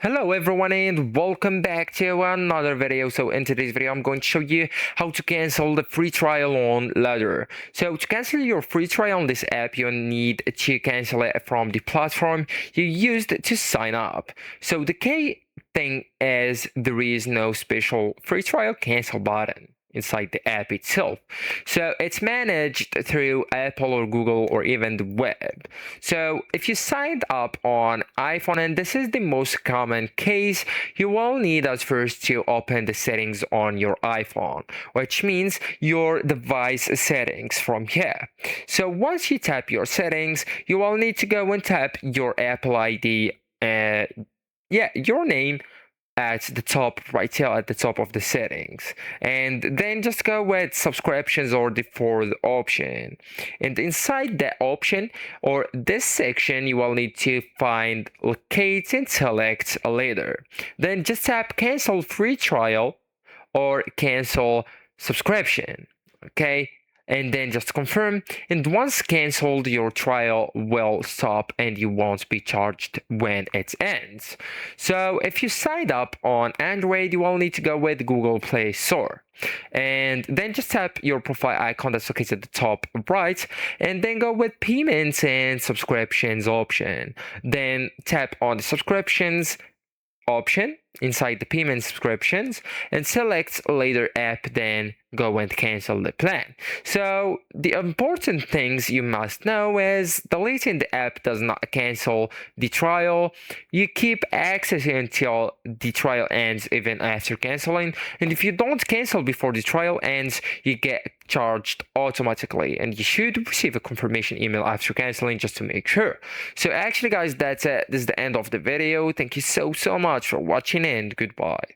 Hello everyone and welcome back to another video. So in today's video I'm going to show you how to cancel the free trial on Ladder. So to cancel your free trial on this app, you need to cancel it from the platform you used to sign up. So the key thing is there is no special free trial cancel button inside the app itself. So it's managed through Apple or Google or even the web. So if you signed up on iPhone, and this is the most common case, you will need at first to open the settings on your iPhone, which means your device settings from here. So once you tap your settings, you will need to go and tap your Apple ID, your name at the top right here at the top of the settings, and then just go with subscriptions or the fourth option, and inside that option or this section you will need to find locate and select later, then just tap cancel free trial or cancel subscription. Okay, and then just confirm, and once cancelled your trial will stop and you won't be charged when it ends. So if you signed up on Android, you will need to go with Google Play Store, and then just tap your profile icon that's located at the top right, and then go with payments and subscriptions option, then tap on the subscriptions option inside the payment subscriptions and select later app, then go and cancel the plan. So the important things you must know is deleting the app does not cancel the trial. You keep access until the trial ends even after canceling, and if you don't cancel before the trial ends you get charged automatically, and you should receive a confirmation email after canceling just to make sure. So actually guys, that's it. This is the end of the video. Thank you so much for watching and goodbye.